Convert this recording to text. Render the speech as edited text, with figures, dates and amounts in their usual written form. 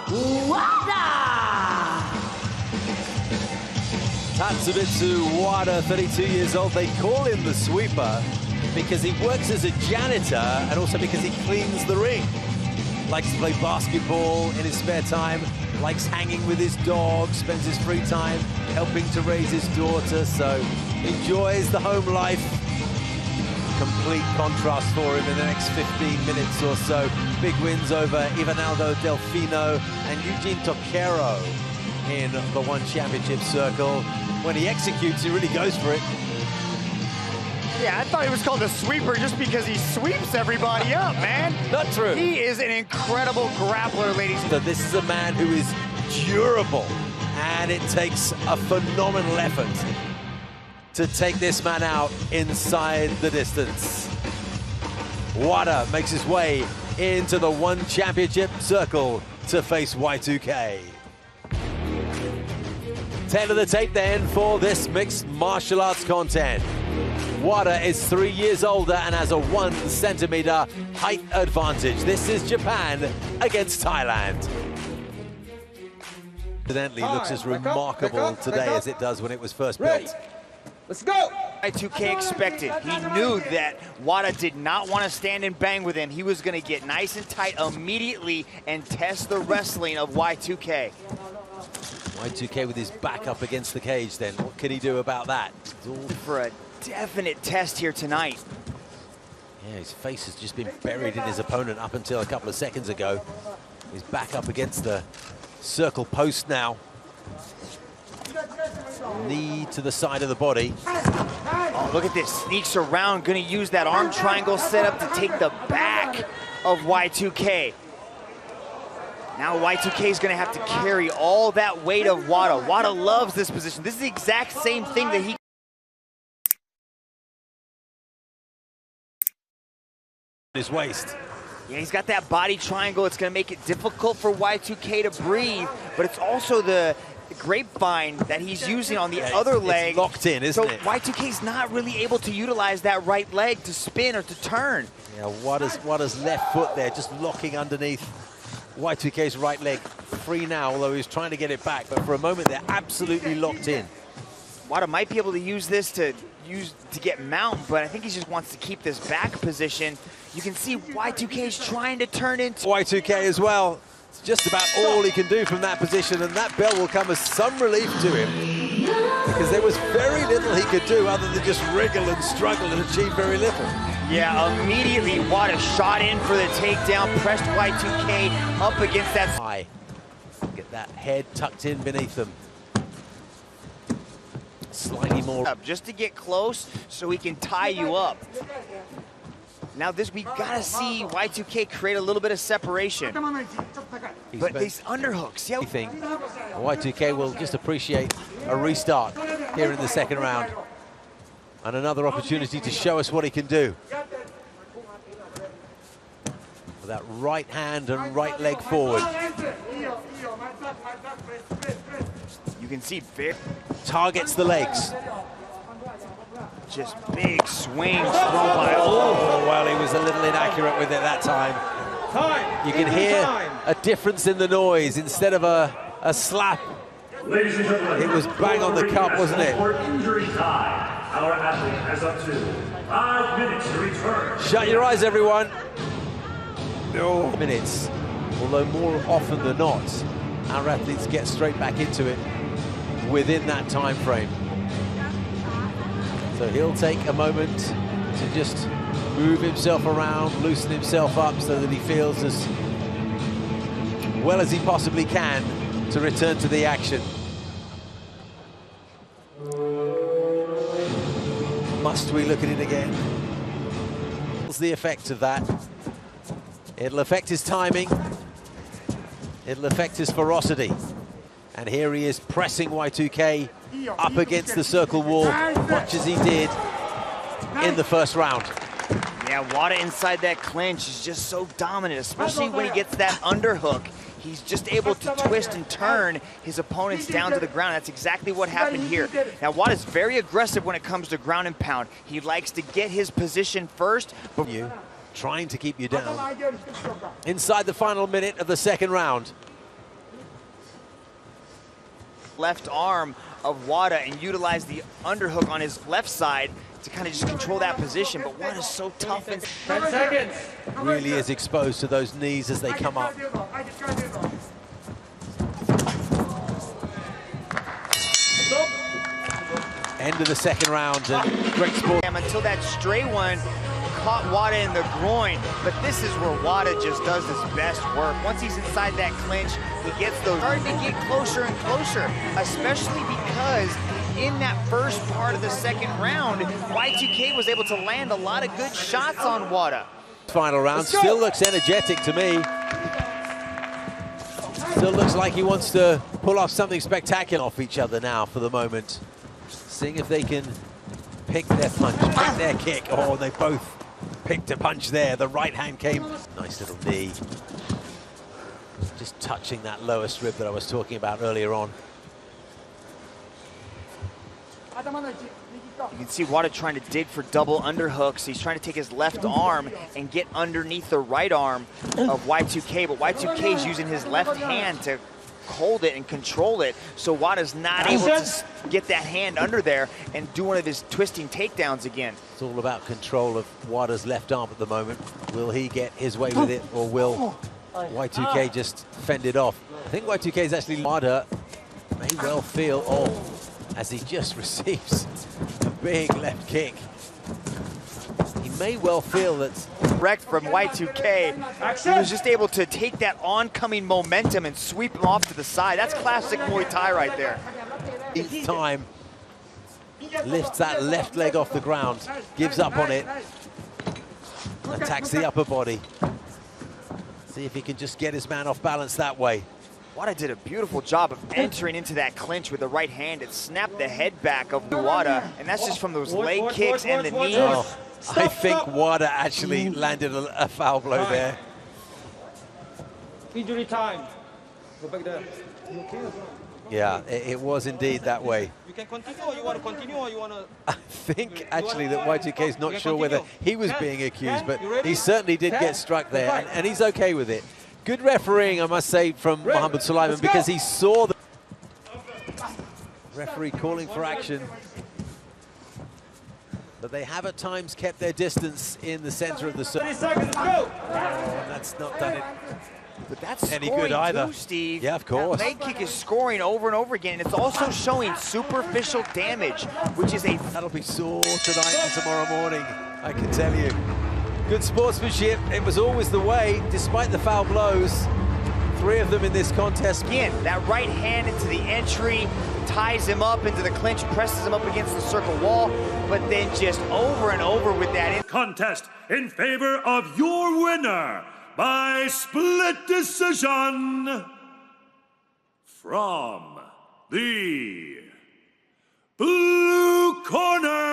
WADA! TATSUMITSU WADA, 32 years old. They call him the sweeper because he works as a janitor and also because he cleans the ring. Likes to play basketball in his spare time, likes hanging with his dog, spends his free time helping to raise his daughter, so enjoys the home life. Complete contrast for him in the next 15 minutes or so. Big wins over Ivanaldo Delfino and Eugene Toquero in the One Championship circle. When he executes, he really goes for it. Yeah, I thought he was called a sweeper just because he sweeps everybody up, man. Not true. He is an incredible grappler, ladies. So this is a man who is durable, and it takes a phenomenal effort to take this man out inside the distance. WADA makes his way into the One Championship circle to face Y2K. Tail of the tape then for this mixed martial arts content. WADA is 3 years older and has a 1 centimeter height advantage. This is Japan against Thailand. Incidentally, looks as remarkable today as it does when it was first built. Let's go! Y2K expected. He knew that WADA did not want to stand and bang with him. He was going to get nice and tight immediately and test the wrestling of Y2K. Y2K with his back up against the cage then. What can he do about that? For a definite test here tonight. Yeah, his face has just been buried in his opponent up until a couple of seconds ago. He's back up against the circle post now. Knee to the side of the body. Oh, look at this, sneaks around, gonna use that arm triangle setup to take the back of Y2K. Now Y2K is gonna have to carry all that weight of WADA. WADA loves this position. This is the exact same thing that he his waist. Yeah, he's got that body triangle. It's gonna make it difficult for Y2K to breathe, but it's also the grapevine that he's using on the other leg. It's locked in, isn't it? So Y2K's not really able to utilize that right leg to spin or to turn. Yeah, WADA's left foot there just locking underneath Y2K's right leg. Free now, although he's trying to get it back, but for a moment they're absolutely locked in. WADA might be able to use this to get mount, but I think he just wants to keep this back position. You can see Y2K's trying to turn into Y2K as well. It's just about all he can do from that position, and that bell will come as some relief to him because there was very little he could do other than just wriggle and struggle and achieve very little. Yeah, immediately WADA shot in for the takedown, pressed Y2K up against that high. Get that head tucked in beneath them. Slightly more up just to get close so he can tie you up. Now we gotta see Y2K create a little bit of separation. But these underhooks, yeah. Y2K will just appreciate a restart here in the second round. And another opportunity to show us what he can do. With that right hand and right leg forward. You can see targets the legs. Just big swings thrown by. Oh, well, he was a little inaccurate with it that time. You can hear a difference in the noise. Instead of a slap, it was bang on the cup, wasn't it? Our athlete has up to 5 minutes to return. Shut your eyes, everyone. No minutes. Although more often than not, our athletes get straight back into it within that time frame. So he'll take a moment to just move himself around, loosen himself up so that he feels as well as he possibly can to return to the action. Must we look at it again? What's the effect of that? It'll affect his timing. It'll affect his ferocity. And here he is pressing Y2K up against the circle wall, much as he did in the first round. Yeah, WADA inside that clinch is just so dominant, especially when he gets that underhook. He's just able to twist and turn his opponents down to the ground. That's exactly what happened here. Now, WADA's very aggressive when it comes to ground and pound. He likes to get his position first. But trying to keep you down. Inside the final minute of the second round. Left arm of WADA and utilize the underhook on his left side to kind of just control that position, but WADA's so tough. And 10 seconds. Really is exposed to those knees as they come up. End of the second round, and great sport. Until that stray one caught WADA in the groin, but this is where WADA just does his best work. Once he's inside that clinch, he gets those starting to get closer and closer, especially because in that first part of the second round, Y2K was able to land a lot of good shots on WADA. Final round still looks energetic to me. Still looks like he wants to pull off something spectacular off each other now for the moment. Seeing if they can pick their punch, pick their kick. Oh, they both picked a punch there. The right hand came. Nice little knee. Just touching that lowest rib that I was talking about earlier on. You can see WADA trying to dig for double underhooks. He's trying to take his left arm and get underneath the right arm of Y2K, but Y2K is using his left hand to hold it and control it, so WADA's not able to get that hand under there and do one of his twisting takedowns again. It's all about control of WADA's left arm at the moment. Will he get his way with it, or will Y2K just fend it off? I think Y2K is actually WADA may well feel, as he just receives a big left kick. He may well feel that wrecked from Y2K. He was just able to take that oncoming momentum and sweep him off to the side. That's classic Muay Thai right there. Each time lifts that left leg off the ground, gives up on it, attacks the upper body. See if he can just get his man off balance that way. WADA did a beautiful job of entering into that clinch with the right hand. It snapped the head back of WADA, and that's just from those leg kicks and the knees. Oh, I think WADA actually landed a foul blow there. Injury time. Go back there. Yeah, it was indeed that way. You can continue, or you want to continue, or you want to... I think actually that Y2K is not sure whether he was being accused, but he certainly did get struck there, and he's okay with it. Good refereeing, I must say, from Mohammed Sulaiman, because he saw the referee calling for action. But they have at times kept their distance in the center of the circle. 30 seconds, go! And that's not done it But that's any scoring good either. too, Steve. Yeah, of course. That leg kick is scoring over and over again, and it's also showing superficial damage, which is a... That'll be sore tonight and tomorrow morning, I can tell you. Good sportsmanship. It was always the way, despite the foul blows. 3 of them in this contest. Again, that right hand into the entry, ties him up into the clinch, presses him up against the circle wall, but then just over and over with that. Contest in favor of your winner by split decision from the blue corner.